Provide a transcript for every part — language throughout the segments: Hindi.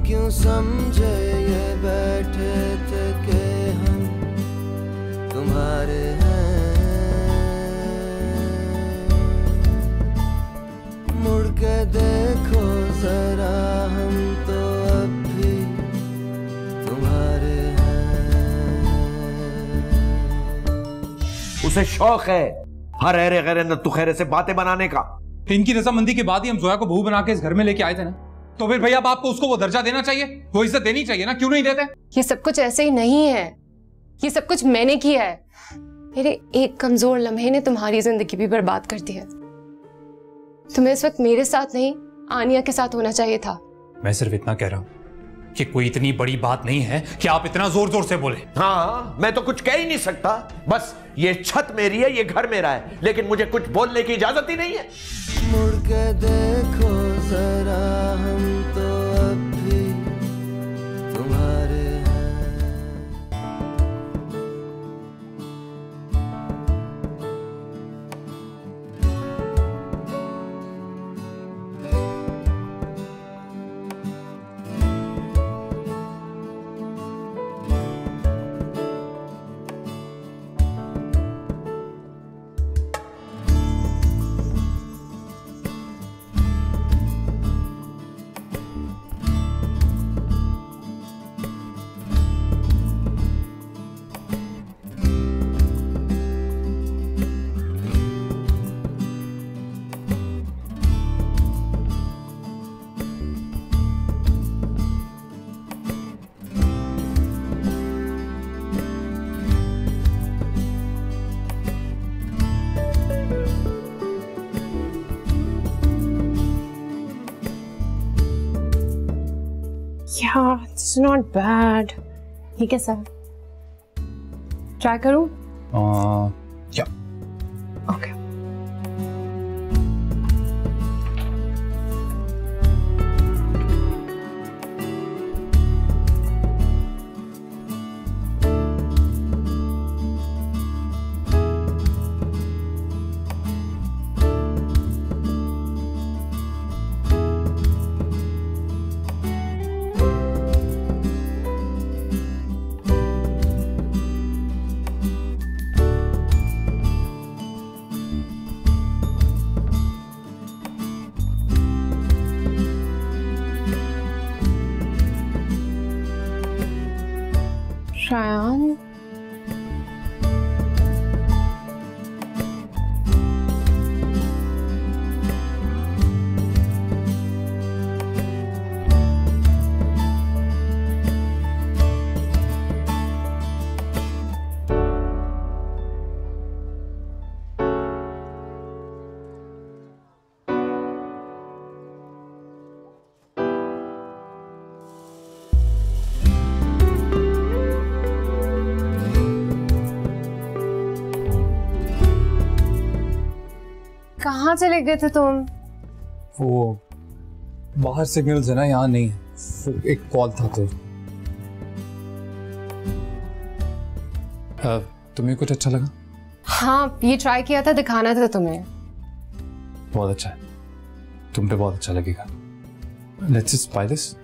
क्यों समझे ये बैठे थे कि हम तुम्हारे हैं। मुड़ के देखो जरा हम तो अब भी तुम्हारे हैं। उसे शौक है हर अरे गैर नत्तू खैरे से बातें बनाने का। इनकी रजामंदी के बाद ही हम जोया को बहू बना के इस घर में लेके आए थे ना, तो फिर भैया आपको उसको वो दर्जा देना चाहिए, वो इज्जत देनी चाहिए ना, क्यों नहीं देते? ये सब कुछ ऐसे ही नहीं है, ये सब कुछ मैंने किया है। मेरे एक कमजोर लम्हे ने तुम्हारी जिंदगी भी बर्बाद कर दी है। तुम्हें इस वक्त मेरे साथ नहीं आनिया के साथ होना चाहिए था। मैं सिर्फ इतना कह रहा हूं कि कोई इतनी बड़ी बात नहीं है कि आप इतना जोर जोर से बोले। हाँ, मैं तो कुछ कह ही नहीं सकता। बस ये छत मेरी है, ये घर मेरा है, लेकिन मुझे कुछ बोलने की इजाजत ही नहीं है। मुड़ के देखो जरा हम तो अब भी तुम्हारे हैं। Yeah, it's not bad. ये कैसा है? ट्राई करूं? क्या? Okay. Shayan. कहाँ चले गए थे तुम? वो बाहर सिग्नल्स है ना, यहाँ नहीं है, एक कॉल था तो। तुम्हें कुछ अच्छा लगा? हाँ, ये ट्राई किया था, दिखाना था तुम्हें। बहुत अच्छा है, तुम पे बहुत अच्छा लगेगा। Let's just by this.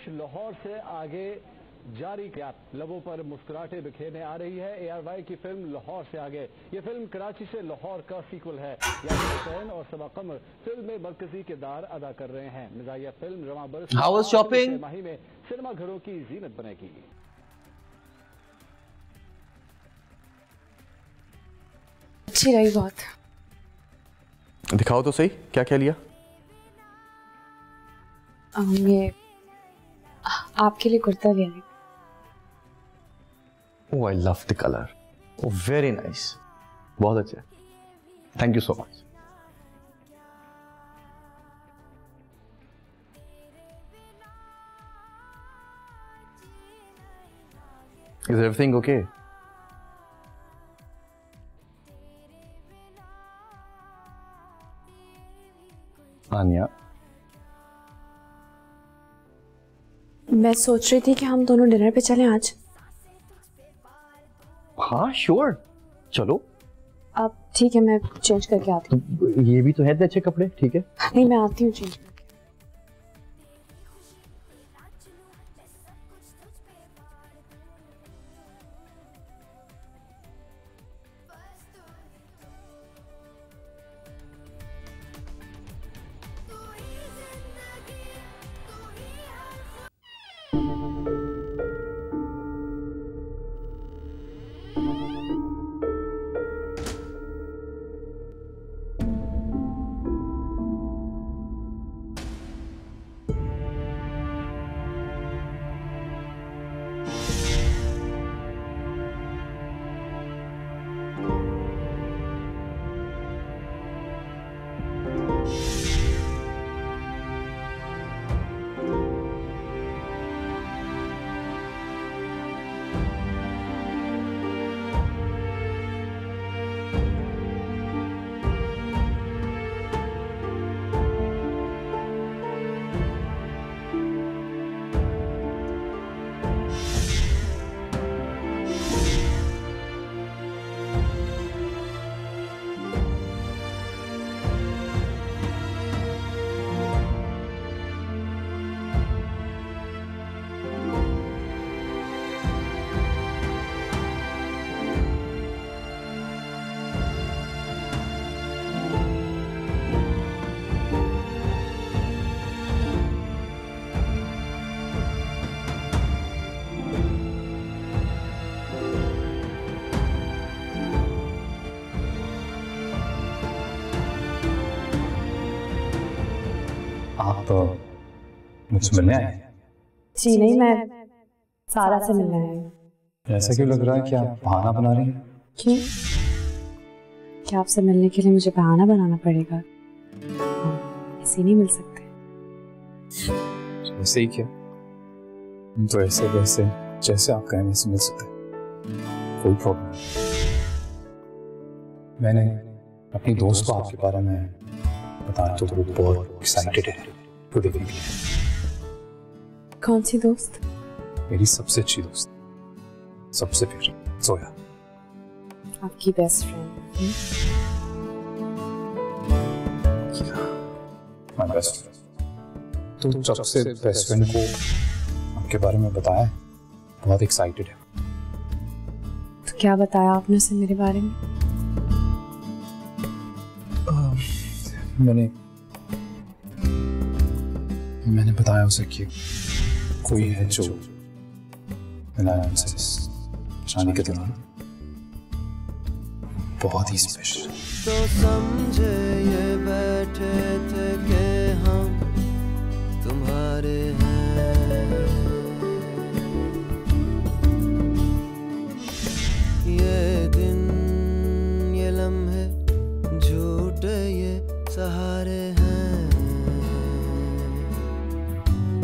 Lahore से आगे जारी किया, लबों पर मुस्कुराहटें बिखेरने आ रही है ARY की फिल्म लाहौर से आगे। ये फिल्म कराची से लाहौर का सीक्वल है। यासीन हुसैन और सबा कमर फिल्म में मरकजी किरदार अदा कर रहे हैं। मिजाहिया फिल्म रवां बरस माही में सिनेमा घरों की जीनत बनेगी। अच्छी रही बात। दिखाओ तो सही, क्या क्या लिया? ये आपके लिए कुर्ता लिया है। Oh, I love the color. Oh, very nice. बहुत अच्छा। Thank you so much. Is everything okay? Anya, मैं सोच रही थी कि हम दोनों डिनर पे चलें आज। हाँ श्योर, चलो। अब ठीक है, मैं चेंज करके आती हूँ। ये भी तो है अच्छे कपड़े, ठीक है? नहीं, मैं आती हूँ चेंज। आप तो मुझसे मिलने आए? जी नहीं, मैं सारा से मिलने आई हूँ। ऐसा क्यों लग रहा है कि आप बहाना बना रही हैं? क्यों? क्या आपसे मिलने के लिए मुझे बहाना बनाना पड़ेगा? हम ऐसे नहीं मिल सकते। वैसे ही क्या, तो ऐसे वैसे जैसे आप कहें वैसे मिल सकते हैं, कोई प्रॉब्लम नहीं। मैंने अपनी दोस्त को आपके बारे में बताया तो वो बहुत एक्साइटेड है तो देखने के लिए। कौन सी दोस्त? मेरी सबसे अच्छी दोस्त, सबसे प्यारी जोया। आपकी best friend? My best friend. तो जब से बेस्ट फ्रेंड को आपके बारे में बताया है, बहुत एक्साइटेड है। तो क्या बताया आपने उसे मेरे बारे में? मैंने बताया उसे कि कोई है जो मिलाया उनसे शादी के दौरान, बहुत ही स्पेशल। तो समझे ये बैठे थे कि हम तुम्हारे हैं, ये दिन ये लम्हे झूठे ये सहारे हैं,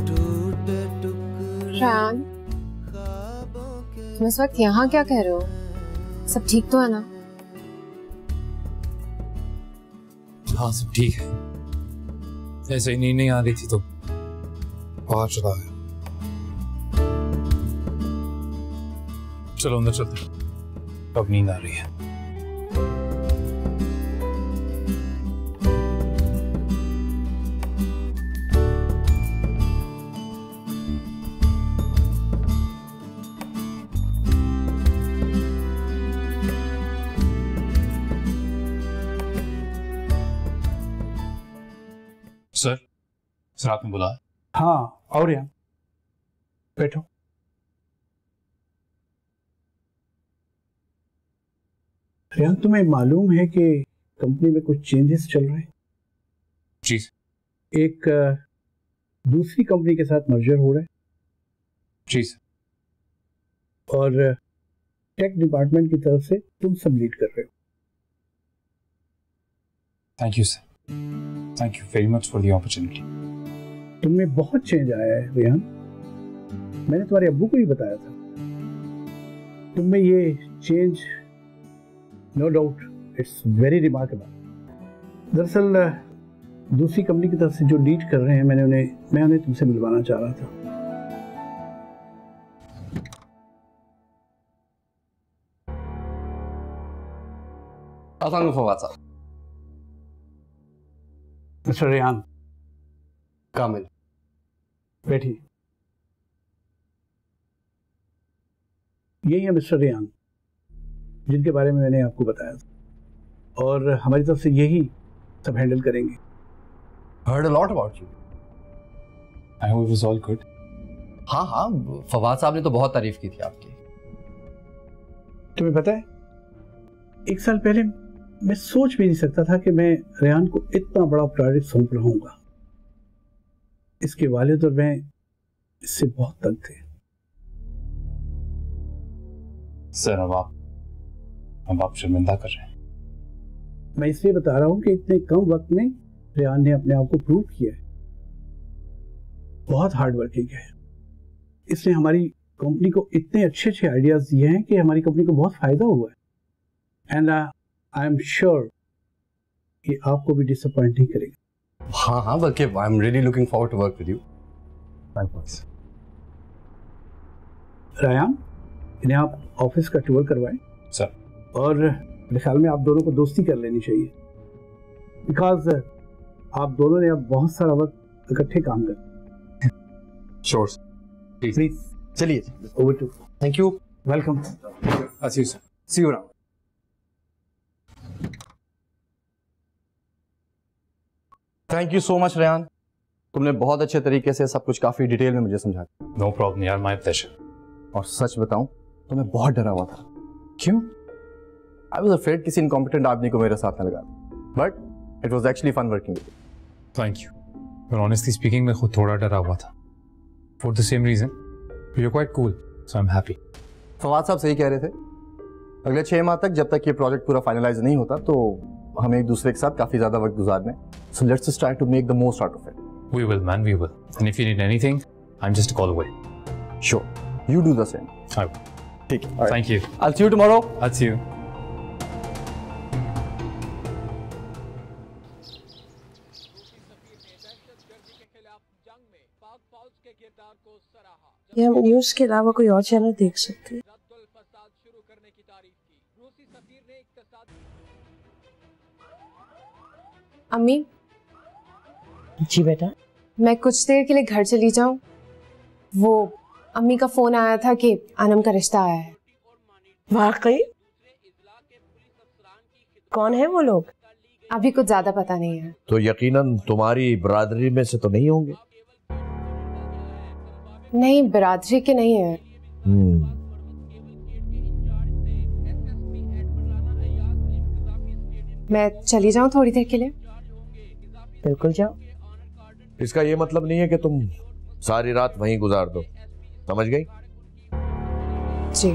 टूटे टुकड़े रान, ख्वाबों के। तुम इस वक्त यहाँ क्या कह रहे हो? सब ठीक तो है ना? हाँ सब ठीक है, ऐसे ही नींद नहीं आ रही थी तो बाहर चला गया। चलो अंदर चलते, अब नींद आ रही है। सर आपने बुलाया? हाँ, और यहाँ बैठो। रेहान, तुम्हें मालूम है कि कंपनी में कुछ चेंजेस चल रहे हैं? जी। एक दूसरी कंपनी के साथ मर्जर हो रहा है। जी सर। और टेक डिपार्टमेंट की तरफ से तुम सब लीड कर रहे हो। Thank you sir, thank you very much for the opportunity. तुमने बहुत चेंज आया है रेहान, मैंने तुम्हारे अब्बू को भी बताया था। तुम में ये change, no doubt it's very remarkable. दरअसल दूसरी कंपनी की तरफ से जो लीड कर रहे हैं मैं उन्हें तुमसे मिलवाना चाह रहा था। अस्सलाम फवाद साहब। मिस्टर रेहान, कामिल, बैठिए। यही है मिस्टर रेहान जिनके बारे में मैंने आपको बताया था, और हमारी तरफ से यही सब हैंडल करेंगे। Heard a lot about you. I hope it was all good. हाँ हाँ, फवाद साहब ने तो बहुत तारीफ की थी आपकी। तुम्हें पता है, एक साल पहले मैं सोच भी नहीं सकता था कि मैं रेहान को इतना बड़ा प्रोजेक्ट सौंप रहा हूँगा। इसके वालिद और मैं इससे बहुत तंग थे। सर अब आप शर्मिंदा कर रहे हैं। मैं इसलिए बता रहा हूँ कि इतने कम वक्त में रेहान ने अपने आप को प्रूव किया है। बहुत हार्ड वर्किंग है। इसने हमारी कंपनी को इतने अच्छे अच्छे आइडियाज दिए हैं कि हमारी कंपनी को बहुत फायदा हुआ है। एंड आई एम श्योर कि आपको भी डिसअपॉइंट नहीं करेगा। हाँ हाँ, बल्कि I am really looking forward to work with you. Rayan, इन्हें आप ऑफिस का टूर करवाएं सर। और मेरे ख्याल में आप दोनों को दोस्ती कर लेनी चाहिए, बिकॉज आप दोनों ने अब बहुत सारा वक्त इकट्ठे काम कर। श्योर प्लीज चलिए, over to. Thank you, welcome. See you sir. See you around. Thank you so much Rehan, तुमने बहुत अच्छे तरीके से सब कुछ काफी डिटेल में मुझे समझाया। नो प्रॉब्लम यार, माय प्लेजर। और सच बताऊं तो मैं बहुत डरा हुआ था। क्यों? आई वाज अफ्रेड किसी इनकॉम्पिटेंट आदमी को मेरे साथ न लगा, but it was actually fun working with you. Thank you. पर ऑनेस्टली स्पीकिंग मैं खुद थोड़ा डरा हुआ था। For the same reason you are quite cool, so I am happy. Fawad साहब सही कह रहे थे, अगले 6 माह तक जब तक ये प्रोजेक्ट पूरा फाइनलाइज नहीं होता तो हम एक दूसरे के साथ काफी ज्यादा वक्त गुजारने। So let's just try to make the most out of it. We will man, we will. And if you need anything I am just a call away. Sure, you do the same. I will. ठीक है, thank you. I will see you tomorrow. I see you. ये हम न्यूज़ के अलावा कोई और चैनल देख सकते हैं? अम्मी, जी बेटा। मैं कुछ देर के लिए घर चली जाऊं? वो अम्मी का फोन आया था कि अनम का रिश्ता आया है। वाकई? कौन है वो लोग? अभी कुछ ज्यादा पता नहीं है। तो यकीनन तुम्हारी बरादरी में से तो नहीं होंगे? नहीं, बिरादरी के नहीं है। मैं चली जाऊं थोड़ी देर के लिए? बिल्कुल जाओ। इसका ये मतलब नहीं है कि तुम सारी रात वहीं गुजार दो, समझ गई? जी।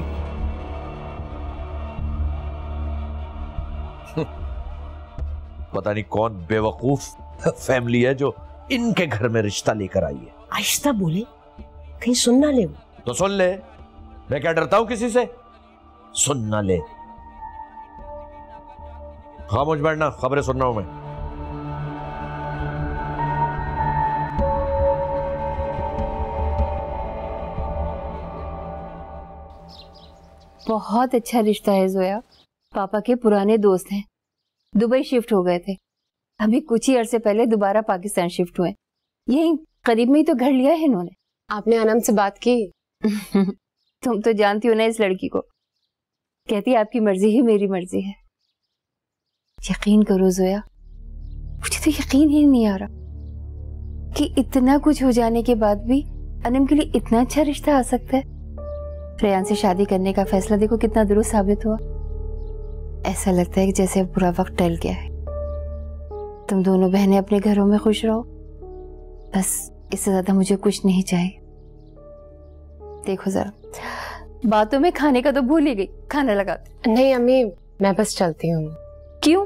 पता नहीं कौन बेवकूफ फैमिली है जो इनके घर में रिश्ता लेकर आई है। आहिस्ता बोले, कहीं सुन ना ले। तो सुन ले, मैं क्या डरता हूं किसी से? सुन ना ले। खामोश बैठना, खबरें सुन रहा हूं मैं। बहुत अच्छा रिश्ता है जोया। पापा के पुराने दोस्त हैं, दुबई शिफ्ट हो गए थे, अभी कुछ ही अरसे पहले दोबारा पाकिस्तान शिफ्ट हुए। यही करीब में ही तो घर लिया है इन्होंने। आपने अनम से बात की? तुम तो जानती हो ना इस लड़की को, कहती है आपकी मर्जी ही मेरी मर्जी है। यकीन करो जोया, मुझे तो यकीन ही नहीं आ रहा कि इतना कुछ हो जाने के बाद भी अनम के लिए इतना अच्छा रिश्ता आ सकता है। रेहान से शादी करने का फैसला देखो कितना दुरुस्त साबित हुआ। ऐसा लगता है कि जैसे अब बुरा वक्त टल गया है। तुम दोनों बहनें अपने घरों में खुश रहो, बस इससे ज्यादा मुझे कुछ नहीं चाहिए। देखो जरा, बातों में खाने का तो भूल ही गई, खाना लगाते। नहीं अम्मी, मैं बस चलती हूँ। क्यों?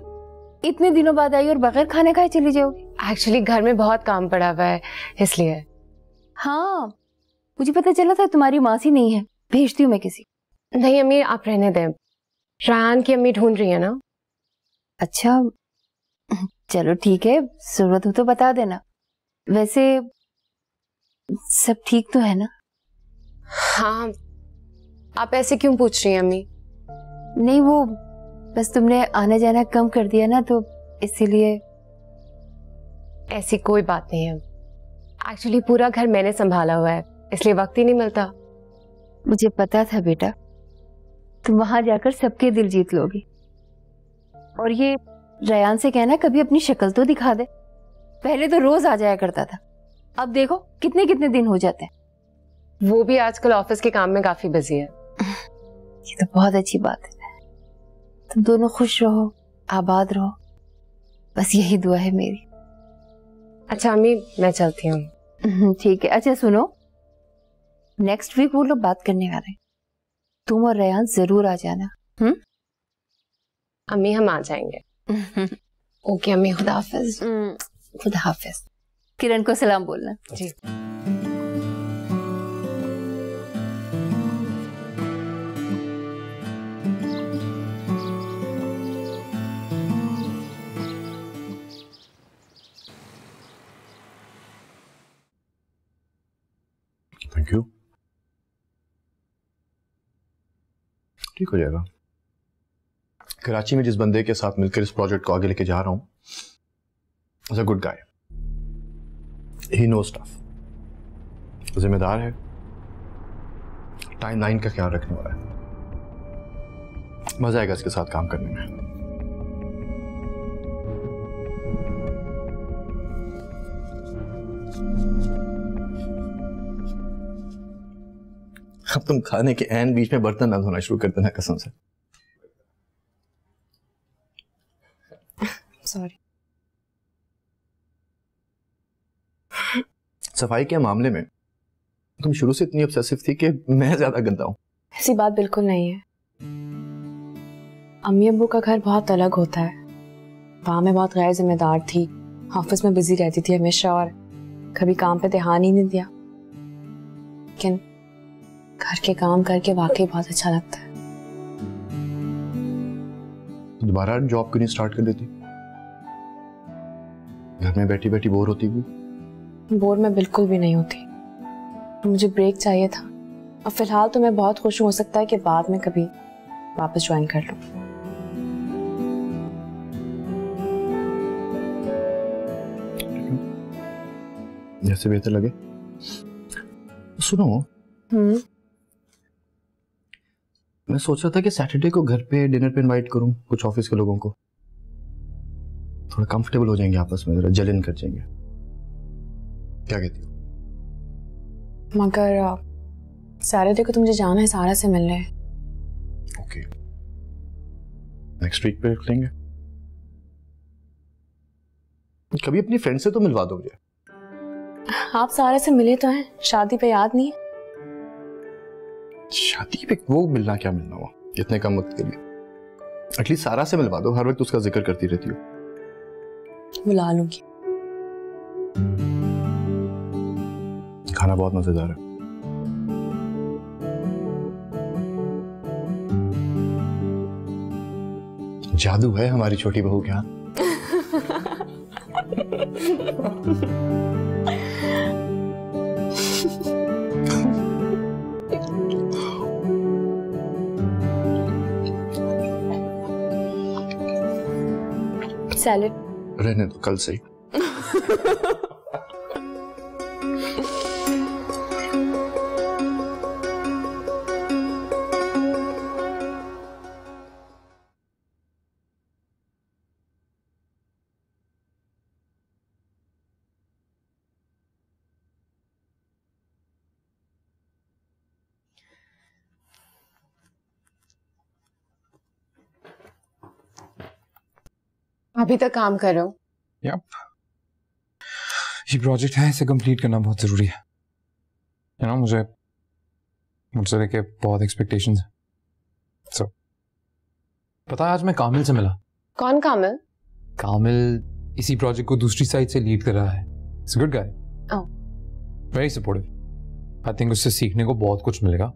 इतने दिनों बाद आई और बगैर खाने खाए चली जाओगी? एक्चुअली घर में बहुत काम पड़ा हुआ है इसलिए। हाँ, मुझे पता चला था तुम्हारी मासी नहीं है, भेजती हूँ मैं किसी। नहीं अम्मी, आप रहने दें। रायहान की अम्मी ढूंढ रही है ना। अच्छा चलो ठीक है, जरूरत हो तो बता देना। वैसे सब ठीक तो है ना? हाँ, आप ऐसे क्यों पूछ रही हैं अम्मी? नहीं, वो बस तुमने आना जाना कम कर दिया ना, तो इसीलिए। ऐसी कोई बात नहीं है। एक्चुअली पूरा घर मैंने संभाला हुआ है, इसलिए वक्त ही नहीं मिलता। मुझे पता था बेटा, तुम वहां जाकर सबके दिल जीत लोगी। और ये रेयान से कहना कभी अपनी शक्ल तो दिखा दे। पहले तो रोज आ जाया करता था, अब देखो कितने कितने दिन हो जाते हैं। वो भी आजकल ऑफिस के काम में काफी बिजी है। ये तो बहुत अच्छी बात है। तुम दोनों खुश रहो, आबाद रहो, बस यही दुआ है मेरी। अच्छा अम्मी, मैं चलती हूँ। ठीक है। अच्छा सुनो, नेक्स्ट वीक वो लोग बात करने आ रहे हैं, तुम और रेयान जरूर आ जाना। अम्मी हम आ जाएंगे। ओके अम्मी, खुदा हाफिज। खुदा हाफिज। किरण को सलाम बोलना। जी। Thank you. ठीक हो जाएगा। कराची में जिस बंदे के साथ मिलकर इस प्रोजेक्ट को आगे लेके जा रहा हूं, is a good guy, he knows stuff, जिम्मेदार है, टाइमलाइन का ख्याल रखने वाला है। मजा आएगा इसके साथ काम करने में। अब तुम खाने के एन बीच में बर्तन ना धोना शुरू कर देना कसम से। सॉरी। सफाई के मामले में तुम शुरू से इतनी ऑब्सेसिव थी कि मैं ज्यादा गंदा हूं। ऐसी बात बिल्कुल नहीं है। अम्मी अब्बू का घर बहुत अलग होता है। वहां मैं बहुत गैर जिम्मेदार थी, ऑफिस में बिजी रहती थी हमेशा और कभी काम पे ध्यान ही नहीं दिया। लेकिन घर के काम करके वाकई बहुत अच्छा लगता है। दोबारा जॉब क्यों नहीं स्टार्ट कर देती? घर में बैठी बैठी बोर होती हुई? बोर मैं बिल्कुल भी नहीं होती, मुझे ब्रेक चाहिए था। और फिलहाल तो मैं बहुत खुश हूँ, हो सकता है कि बाद में कभी वापस ज्वाइन कर लूँ। जैसे बेहतर लगे। सुनो, मैं सोच रहा था कि सैटरडे को घर पे डिनर पे इनवाइट करूं कुछ ऑफिस के लोगों को। थोड़ा कंफर्टेबल हो जाएंगे आपस में, जरा जलन कर जाएंगे। क्या कहती हो? मगर सैटरडे को तो मुझे जाना है सारा से मिलने। ओके, नेक्स्ट वीक पे रख लेंगे। कभी अपनी फ्रेंड से तो मिलवा दो मुझे। आप सारा से मिले तो हैं, शादी पे याद नहीं? शादी पे वो मिलना क्या मिलना हुआ इतने कम वक्त के लिए। एटलीस्ट सारा से मिलवा दो, हर वक्त उसका जिक्र करती रहती हो। बुला लूंगी। खाना बहुत मजेदार है। जादू है हमारी छोटी बहू के हाथ। सैलेड रहने दो, कल से ही। अभी तक काम कर रहा हूँ। यप, ये प्रोजेक्ट है, इसे कंप्लीट करना बहुत जरूरी है। You know, मुझसे लेके बहुत एक्सपेक्टेशंस हैं। So, पता है आज मैं कामिल से मिला। कौन कामिल? कामिल इसी प्रोजेक्ट को दूसरी साइड से लीड कर रहा है। He's a good guy. Oh. Very supportive. I think उससे सीखने को बहुत कुछ मिलेगा।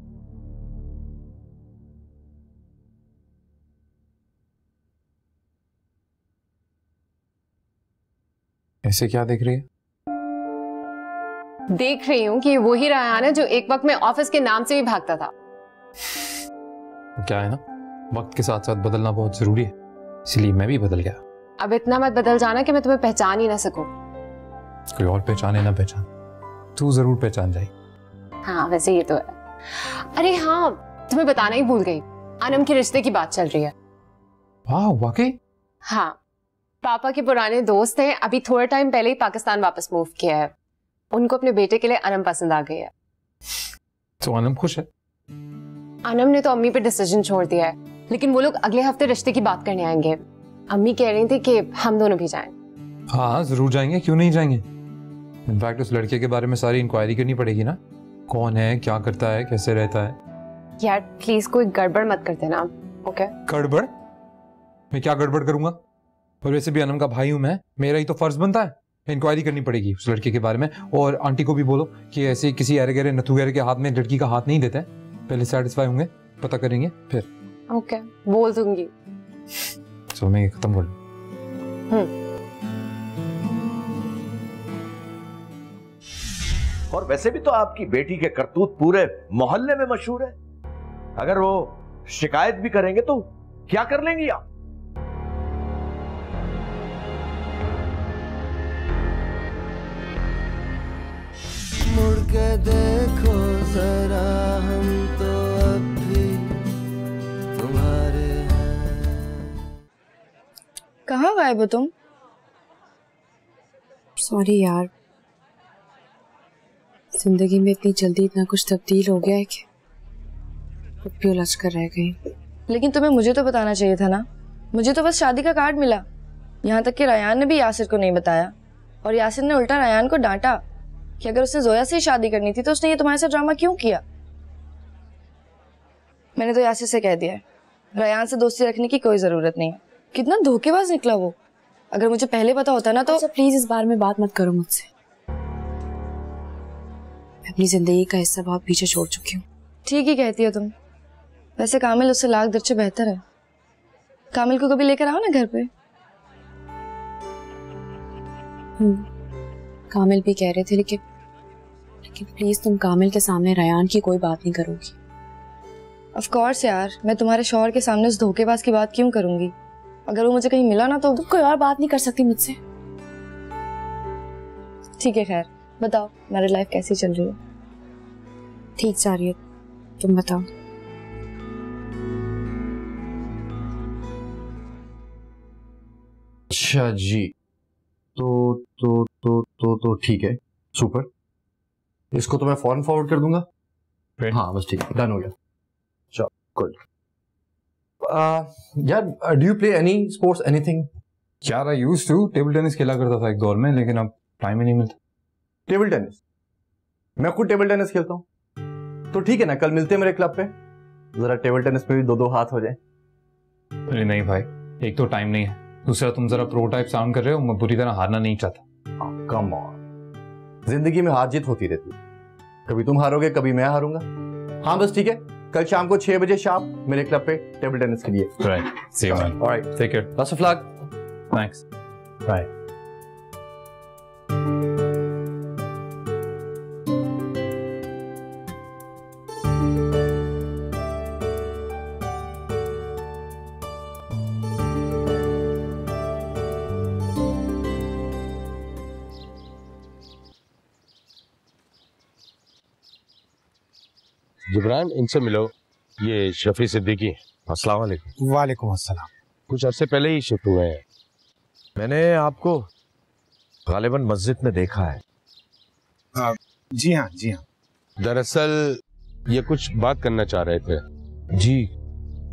ऐसे क्या देख रही है? देख रही हूँ कि वही रायान है जो एक वक्त में ऑफिस के नाम से भी भागता था। क्या है ना, वक्त के साथ साथ बदलना बहुत जरूरी है, इसलिए मैं भी बदल गया। अब इतना मत बदल जाना कि मैं तुम्हें पहचान ही ना सकूं। कोई और पहचाने ना पहचान, तू जरूर पहचान जाए। हाँ वैसे ये तो है। अरे हाँ, तुम्हें बताना ही भूल गई, अनम के रिश्ते की बात चल रही है। वाह, वाकई? हाँ, पापा के पुराने दोस्त हैं, अभी थोड़े टाइम पहले ही पाकिस्तान वापस मूव किया है। उनको अपने बेटे के लिए अनम पसंद आ गई है। तो अनम खुश है? अनम ने तो अम्मी पे डिसीजन छोड़ दिया है, लेकिन वो लोग अगले हफ्ते रिश्ते की बात करने आएंगे। अम्मी कह रही थी कि हम दोनों भी जाएं। हाँ जरूर जाएंगे, क्यों नहीं जाएंगे। इनफैक्ट उस लड़के के बारे में सारी इंक्वायरी करनी पड़ेगी ना, कौन है, क्या करता है, कैसे रहता है। यार प्लीज कोई गड़बड़ मत कर देना, ओके? गड़बड़? मैं क्या गड़बड़ करूंगा? और वैसे भी अनम का भाई हूं मैं, मेरा ही तो फर्ज बनता है। इंक्वायरी करनी पड़ेगी उस लड़के के बारे में, और आंटी को भी बोलो कि ऐसे किसी अरे गहरे नथु गहरे के हाथ में लड़की का हाथ नहीं देते। पहले सेटिस्फाई होंगे, पता करेंगे फिर। ओके, बोल दूंगी। चलो मैं ये खत्म कर लूं। और वैसे भी तो आपकी बेटी के करतूत पूरे मोहल्ले में मशहूर है। अगर वो शिकायत भी करेंगे तो क्या कर लेंगी आप? मुड़ के देखो जरा, हम तो अब भी तुम्हारे हैं। कहाँ गायब हो तुम? सॉरी यार, जिंदगी में इतनी जल्दी इतना कुछ तब्दील हो गया है कि खुद भी उलझ कर रह गई। लेकिन तुम्हें मुझे तो बताना चाहिए था ना। मुझे तो बस शादी का कार्ड मिला, यहाँ तक कि रायान ने भी यासिर को नहीं बताया, और यासिर ने उल्टा रायान को डांटा कि अगर उसने जोया से ही शादी करनी थी तो उसने ये तुम्हारे साथ ड्रामा क्यों किया। मैंने तो यासिर से कह दिया है, रायान से दोस्ती रखने की कोई जरूरत नहीं है। कितना धोखेबाज निकला वो। अगर मुझे पहले पता होता ना तो। अच्छा प्लीज इस बारे में बात मत करो मुझसे। मैं अपनी जिंदगी का हिस्सा बहुत पीछे छोड़ चुकी हूँ। ठीक ही कहती हो तुम। वैसे कामिल उससे लाख दर्जे बेहतर है। कामिल को कभी लेकर आओ ना घर पे। कामिल भी कह रहे थे, लेकिन प्लीज तुम कामिल के सामने रायान की कोई बात नहीं करोगी। ऑफ कोर्स यार, मैं तुम्हारे शौहर के सामने उस धोखेबाज की बात क्यों करूंगी। अगर वो मुझे कहीं मिला ना तो। तुम कोई और बात नहीं कर सकती मुझसे? ठीक है, खैर बताओ मैरिज लाइफ कैसी चल रही है? ठीक जा रही है, तुम बताओ। अच्छा जी, तो ठीक है, सुपर। इसको तो मैं फॉरन फॉरवर्ड कर दूंगा। हाँ बस ठीक है, डन हो गया। चलो गुड। यार do you play any sports, anything? यार I used to table tennis खेला करता था एक दौर में, लेकिन अब टाइम ही नहीं मिलता। Table tennis? मैं खुद टेबल टेनिस खेलता हूँ। तो ठीक है ना, कल मिलते हैं मेरे क्लब पे, जरा टेबल टेनिस में भी दो दो हाथ हो जाए। अरे नहीं भाई, एक तो टाइम नहीं है, दूसरा तुम जरा प्रो टाइप साउंड कर रहे हो। मैं बुरी तरह हारना नहीं चाहता। कम ऑन, जिंदगी में हार जीत होती रहती है, कभी तुम हारोगे कभी मैं हारूंगा। हाँ बस ठीक है, कल शाम को 6 बजे शार्प मेरे क्लब पे टेबल टेनिस के लिए। Right, see you man. Alright, take care, best of luck. Thanks, bye. Jibran, इनसे मिलो, ये शफी सिद्दीकी। अस्सलाम वालेकुम। वालेकुम अस्सलाम। कुछ अरसे पहले ही शिफ्ट हुए हैं। मैंने आपको गालिबन मस्जिद में देखा है। जी हाँ, जी हाँ। दरअसल ये कुछ बात करना चाह रहे थे। जी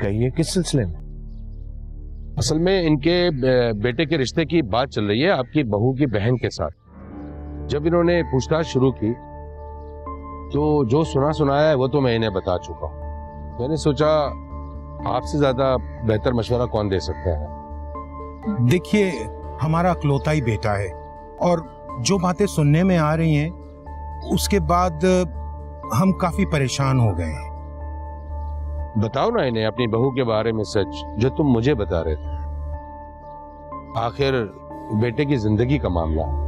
कहिए, किस सिलसिले में? असल में इनके बेटे के रिश्ते की बात चल रही है आपकी बहू की बहन के साथ। जब इन्होंने पूछताछ शुरू की तो जो सुनाया है वो तो मैं इन्हें बता चुका हूँ। मैंने सोचा आपसे ज्यादा बेहतर मशवरा कौन दे सकता है। देखिए, हमारा अकलौता ही बेटा है, और जो बातें सुनने में आ रही हैं उसके बाद हम काफी परेशान हो गए हैं। बताओ ना इन्हें अपनी बहू के बारे में सच, जो तुम मुझे बता रहे थे। आखिर बेटे की जिंदगी का मामला है।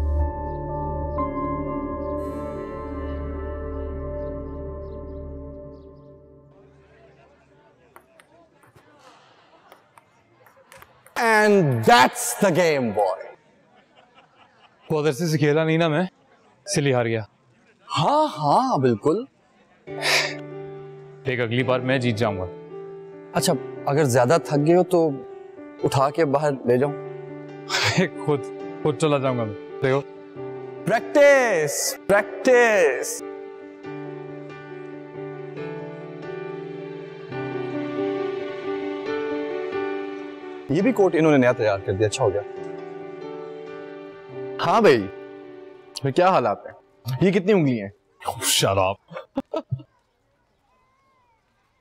And that's the game, boy. वो अदर से खेला नहीं ना मैं, इसलिए हार गया। हाँ हाँ बिल्कुल। देख अगली बार मैं जीत जाऊंगा। अच्छा अगर ज्यादा थक गए हो तो उठा के बाहर ले जाऊं? खुद चला जाऊंगा मैं। देखो प्रैक्टिस प्रैक्टिस। ये भी कोट इन्होंने नया तैयार कर दिया, अच्छा हो गया। हाँ भाई, तो क्या हालात है? ये कितनी उंगली हैं? Shut up.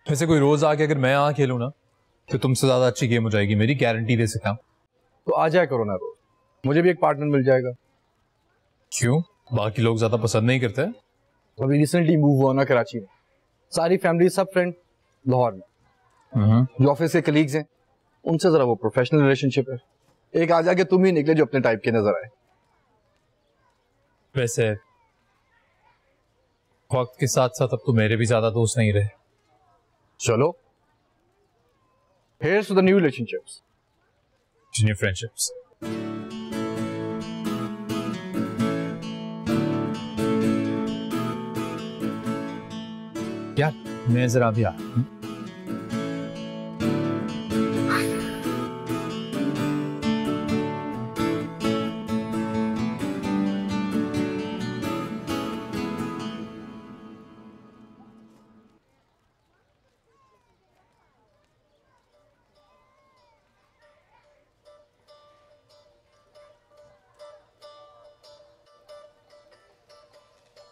वैसे कोई रोज आके अगर मैं यहाँ खेलूं ना तो तुमसे ज्यादा अच्छी गेम हो जाएगी मेरी, गारंटी दे सकता हूँ। तो आ जाए करो ना रोज, मुझे भी एक पार्टनर मिल जाएगा। क्यों, बाकी लोग ज्यादा पसंद नहीं करते? अभी रिसेंटली मूव हुआ ना कराची में, सारी फैमिली सब फ्रेंड लाहौर में, जो ऑफिस के कलीग्स हैं उनसे जरा वो प्रोफेशनल रिलेशनशिप है। एक आ जाके तुम ही निकले जो अपने टाइप के नजर आए। वैसे वक्त के साथ साथ अब तो मेरे भी ज्यादा दोस्त नहीं रहे। चलो here's to the new relationships, new friendships. यार मैं जरा भी आ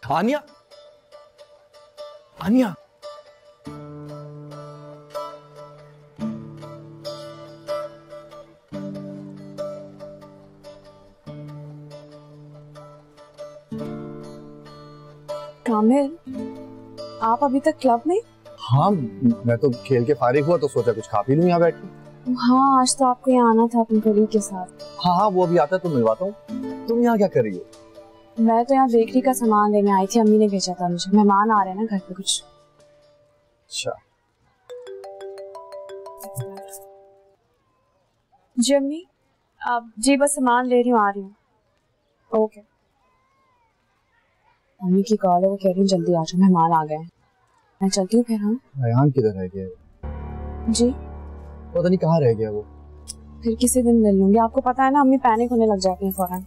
आनिया, आनिया, कामिल, आप अभी तक क्लब में? हाँ मैं तो खेल के फारिग हुआ तो सोचा कुछ खा पी लूं यहाँ बैठ के। हाँ आज तो आपको यहाँ आना था अपने कलीग के साथ। हाँ वो अभी आता है तो मिलवाता हूँ। तुम यहाँ क्या कर रही हो? मैं तो यहाँ बेकरी का सामान लेने आई थी, अम्मी ने भेजा था मुझे, मेहमान आ रहे हैं ना घर पे कुछ। अच्छा जी अम्मी, अब जी बस सामान ले रही हूँ, आ रही हूँ। ओके। अम्मी की कॉल है, वो कह रही हूँ जल्दी आ जाओ, मेहमान आ गए हैं। मैं चलती हूँ फिर। हाँ अयान किधर रह गया? जी पता नहीं कहाँ रह गया वो। फिर किसी दिन मिल लूंगी, आपको पता है ना अम्मी पैनिक होने लग जाती है फौरन।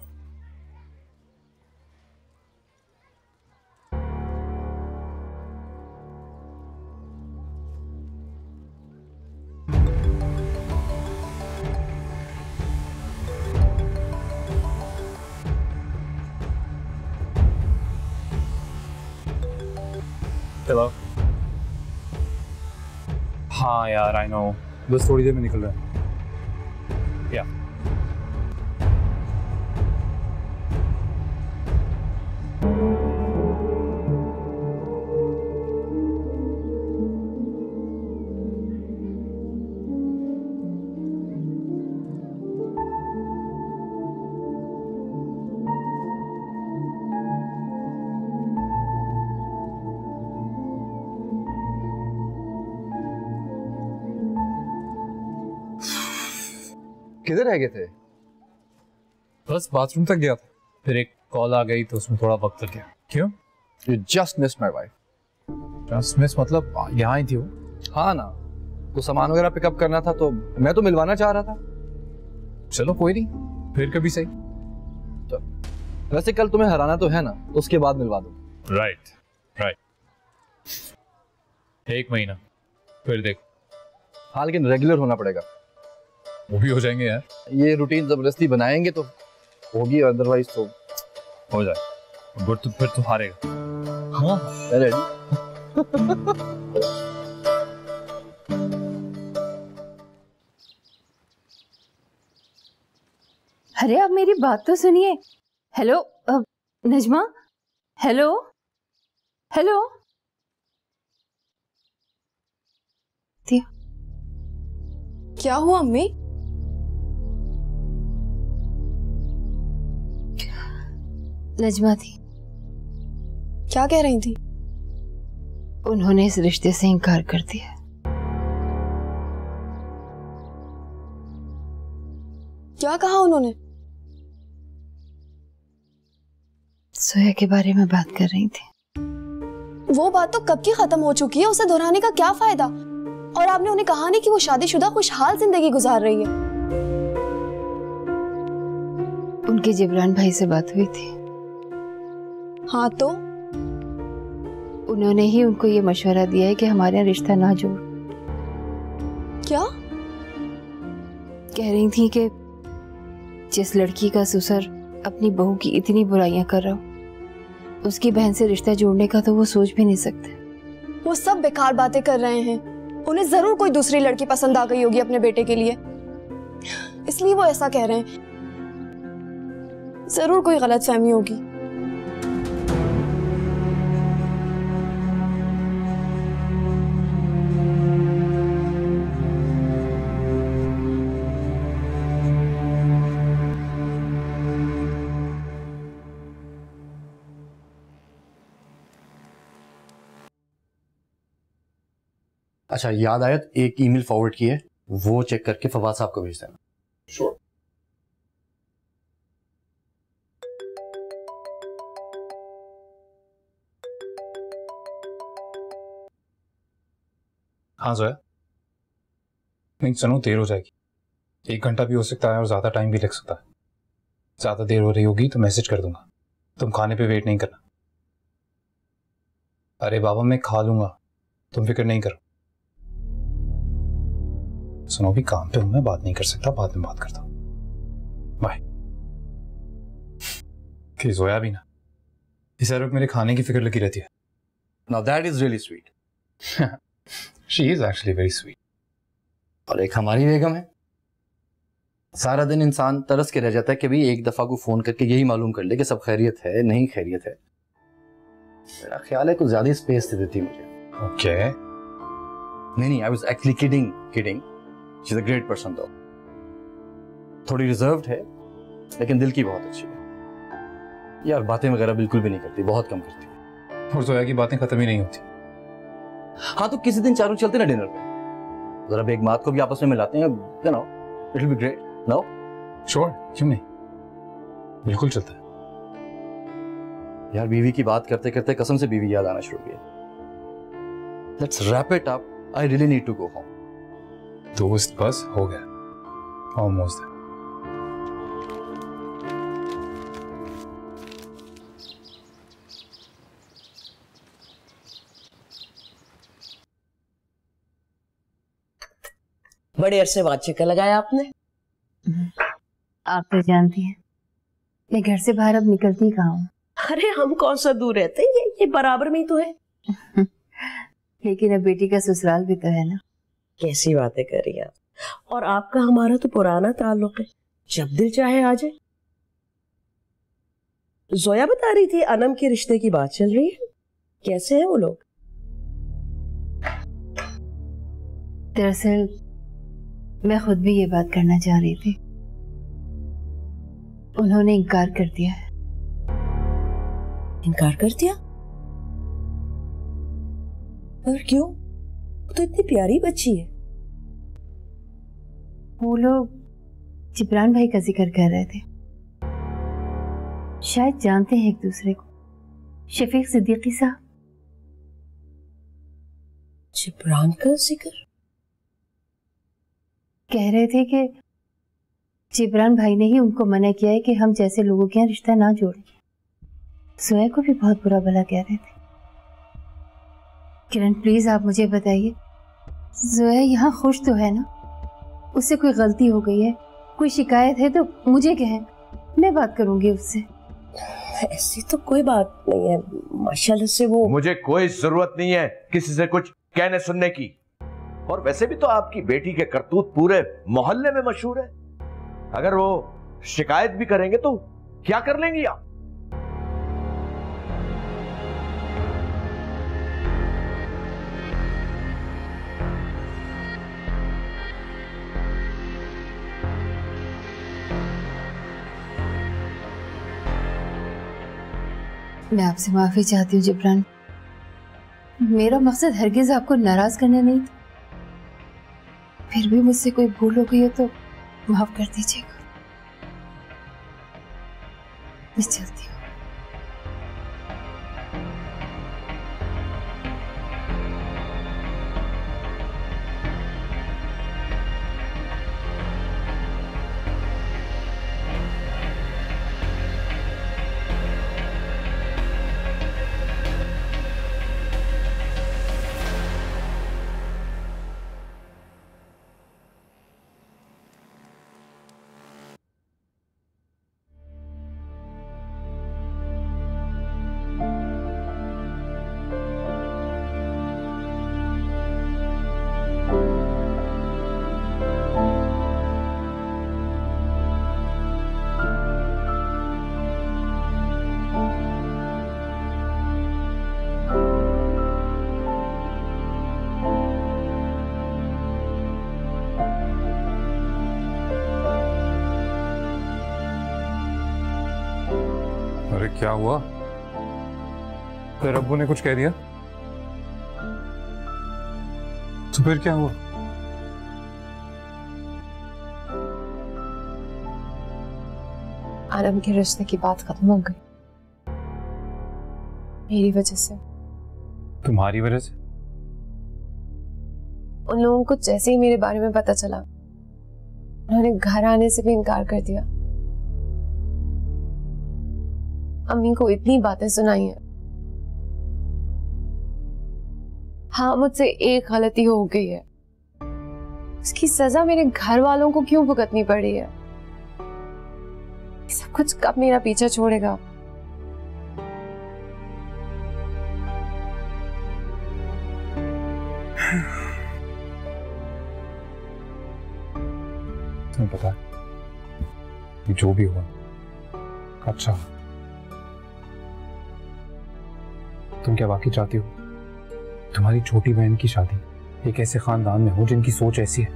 हेलो। हाँ यार आई नो, बस थोड़ी देर में निकल रहा है। या किधर रह गए थे? बस बाथरूम तक गया था, फिर एक कॉल आ गई तो उसमें थोड़ा वक्त लग गया। क्यों? You just missed my wife. Just miss मतलब यहाँ ही थी वो? हाँ ना, तो सामान वगैरह पिकअप करना था तो मैं तो मिलवाना चाह रहा था। चलो कोई नहीं, फिर कभी सही। तो वैसे कल तुम्हें हराना तो है ना, तो उसके बाद मिलवा दो। राइट राइट, 1 महीना फिर देख। हाँ लेकिन रेगुलर होना पड़ेगा। वो भी हो जाएंगे यार, ये रूटीन जबरदस्ती बनाएंगे तो होगी, अदरवाइज तो हो जाए। गुड, तो फिर तो हारेगा। हाँ रेडी। अरे आप मेरी बात तो सुनिए। Hello Najma, hello hello. क्या हुआ अम्मी? नजमा थी। क्या कह रही थी? उन्होंने इस रिश्ते से इनकार कर दिया। क्या कहा उन्होंने? सोया के बारे में बात कर रही थी। वो बात तो कब की खत्म हो चुकी है, उसे दोहराने का क्या फायदा? और आपने उन्हें कहा नहीं कि वो शादीशुदा खुशहाल जिंदगी गुजार रही है। उनके जिब्रान भाई से बात हुई थी। हाँ तो उन्होंने ही उनको ये मशवरा दिया है कि हमारे यहाँ रिश्ता ना जोड़। क्या कह रही थी कि जिस लड़की का ससुर अपनी बहू की इतनी बुराइयां कर रहा हो, उसकी बहन से रिश्ता जोड़ने का तो वो सोच भी नहीं सकते। वो सब बेकार बातें कर रहे हैं। उन्हें जरूर कोई दूसरी लड़की पसंद आ गई होगी अपने बेटे के लिए, इसलिए वो ऐसा कह रहे हैं। जरूर कोई गलतफहमी होगी। अच्छा, याद आया, एक ईमेल फॉरवर्ड की है, वो चेक करके फवाद साहब को भेज देना। श्योर। हाँ जोया, नहीं सुनो, देर हो जाएगी। 1 घंटा भी हो सकता है और ज्यादा टाइम भी लग सकता है। ज्यादा देर हो रही होगी तो मैसेज कर दूंगा। तुम खाने पे वेट नहीं करना। अरे बाबा, मैं खा लूंगा, तुम फिक्र नहीं करो। सुनो, भी काम पे हूं, मैं बात नहीं कर सकता, बाद में बात करता हूं। बाय। कि जोया भी ना इस वक्त मेरे खाने की फिक्र लगी रहती है। Now that is really sweet. She is actually very sweet. और एक हमारी बेगम है, सारा दिन इंसान तरस के रह जाता है कि भाई एक दफा को फोन करके यही मालूम कर ले कि सब खैरियत है नहीं खैरियत है। मेरा ख्याल है कुछ ज्यादा स्पेस दे देती मुझे। ओके। नहीं, I was actually kidding. She is a great person दो। थोड़ी रिजर्व्ड है लेकिन दिल की बहुत अच्छी है यार। बातें वगैरह बिल्कुल भी नहीं करती, बहुत कम करती है। और जोया की बातें खत्म ही नहीं होती। हाँ तो किसी दिन चारों चलते ना डिनर पे, जरा बेगमात को भी आपस में मिलाते हैं, you know, it will be great. No sure, क्यों नहीं, बिल्कुल चलता है यार। बीवी की बात करते करते कसम से बीवी याद आना शुरू हो गई। Let's wrap it up, I really need to go home. दोस्त बस हो गया, ऑलमोस्ट। बड़े अरसे बाद चक्कर लगाया आपने। आप तो जानती हैं मैं घर से बाहर अब निकलती कहाँ हूँ। अरे हम कौन सा दूर रहते हैं, ये बराबर में ही तो है। लेकिन अब बेटी का ससुराल भी तो है ना। कैसी बातें कर रही आप। और आपका हमारा तो पुराना ताल्लुक है, जब दिल चाहे आ जाए। जोया बता रही थी अनम के रिश्ते की बात चल रही है, कैसे हैं वो लोग? दरअसल मैं खुद भी ये बात करना चाह रही थी, उन्होंने इनकार कर दिया है। इनकार कर दिया? और क्यों? वो तो इतनी प्यारी बच्ची है। वो लोग जिब्रान भाई का जिक्र कर रहे थे, शायद जानते हैं एक दूसरे को। शफीक सिद्दीकी साहब। जिब्रान का जिक्र? कह रहे थे कि जिब्रान भाई ने ही उनको मना किया है कि हम जैसे लोगों के यहाँ रिश्ता ना जोड़ें। सोया को भी बहुत बुरा भला कह रहे थे। किरण प्लीज आप मुझे बताइए, जोया यहाँ खुश तो है ना? उससे कोई गलती हो गई है, कोई शिकायत है तो मुझे कहें, मैं बात करूंगी उससे। ऐसी तो कोई बात नहीं है, माशाल्लाह से वो। मुझे कोई जरूरत नहीं है किसी से कुछ कहने सुनने की। और वैसे भी तो आपकी बेटी के करतूत पूरे मोहल्ले में मशहूर है। अगर वो शिकायत भी करेंगे तो क्या कर लेंगी आप? मैं आपसे माफी चाहती हूँ जिब्रान, मेरा मकसद हरगिज आपको नाराज करना नहीं था। फिर भी मुझसे कोई भूल हो गई हो तो माफ कर दीजिएगा। मैं चलती हूँ। अरे क्या हुआ? तेरे अब्बू ने कुछ कह दिया? तो फिर क्या हुआ? आरम के रिश्ते की बात खत्म हो गई मेरी वजह से। तुम्हारी वजह से? उन लोगों को जैसे ही मेरे बारे में पता चला उन्होंने घर आने से भी इनकार कर दिया। अम्मी को इतनी बातें सुनाई हैं। हाँ, मुझसे एक गलती हो गई है, उसकी सजा मेरे घर वालों को क्यों भुगतनी पड़ी है? सब कुछ कब मेरा पीछा छोड़ेगा? तुम्हें पता है कि जो भी हुआ अच्छा, तुम क्या वाकई चाहती हो तुम्हारी छोटी बहन की शादी एक ऐसे खानदान में हो जिनकी सोच ऐसी है,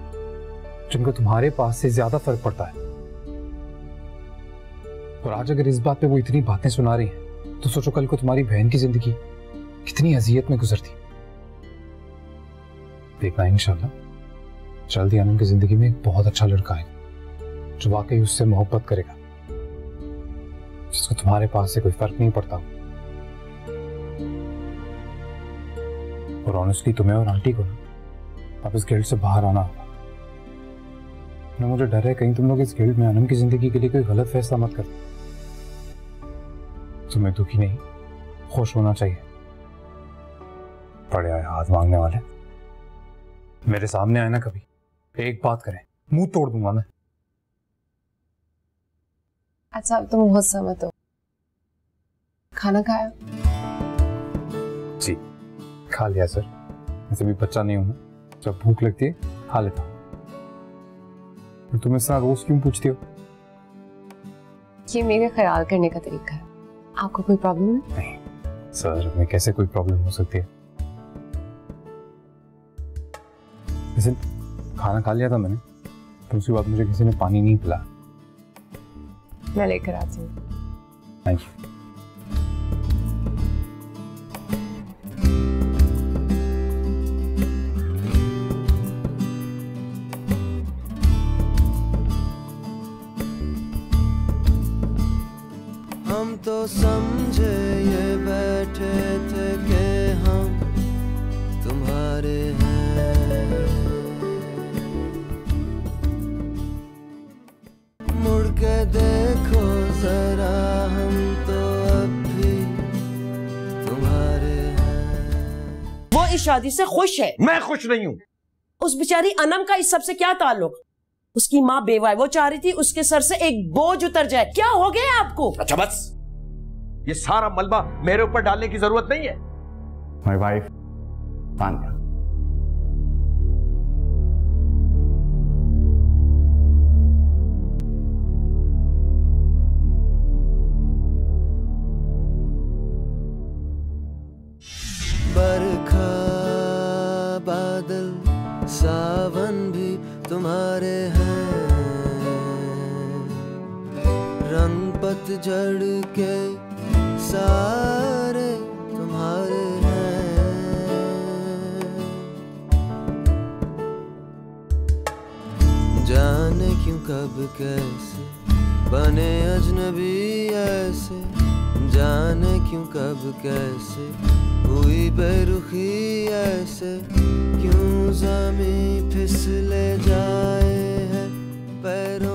जिनको तुम्हारे पास से ज्यादा फर्क पड़ता है? और आज अगर इस बात पे वो इतनी बातें सुना रही हैं, तो सोचो कल को तुम्हारी बहन की जिंदगी कितनी अजियत में गुजरती। देखना इंशाल्लाह जल्दी आनंद की जिंदगी में एक बहुत अच्छा लड़का आएगा जो वाकई उससे मोहब्बत करेगा, जिसको तुम्हारे पास से कोई फर्क नहीं पड़ता। और ऑनेस्टली तुम्हें और आंटी को ना अब इस गिल्ड से बाहर आना होगा। ना मुझे डर है कहीं तुम लोग इस गिल्ड में आनंद की जिंदगी के लिए कोई गलत फैसला मत कर। तुम्हें दुखी नहीं खुश होना चाहिए। पड़े आए हाथ मांगने वाले, मेरे सामने आए ना कभी एक बात करें मुंह तोड़ दूंगा मैं। अच्छा अब तुम बहुत सहमत हो। खाना खाया? जी खा लिया सर, वैसे भी बच्चा नहीं हूं मैं, जब भूख लगती है खा लेता हूं। तुम इस तरह रोज क्यों पूछती हो? ये मेरे ख्याल करने का तरीका है। आपको कोई प्रॉब्लम है? नहीं सर, हमें कैसे कोई प्रॉब्लम हो सकती है? वैसे खाना खा लिया था मैंने, दूसरी बात मुझे किसी ने पानी नहीं पिलाया। मैं लेकर आती हूँ। Thank you. हम तो समझे ये बैठे थे कि हम तुम्हारे हैं, मुड़ के देखो जरा हम तो अब भी तुम्हारे हैं। वो इस शादी से खुश है। मैं खुश नहीं हूं। उस बेचारी अनम का इस सब से क्या ताल्लुक? उसकी माँ बेवा है, वो चाह रही थी उसके सर से एक बोझ उतर जाए। क्या हो गया आपको? अच्छा बस, ये सारा मलबा मेरे ऊपर डालने की जरूरत नहीं है। My wife Tanya. बरखा बादल सावन भी तुम्हारे हैं, रंग पतझड़ के सारे तुम्हारे हैं। जाने क्यों कब कैसे बने अजनबी ऐसे, जाने क्यों कब कैसे हुई बेरुखी ऐसे, क्यों ज़मीं फिसले जाए है पैरों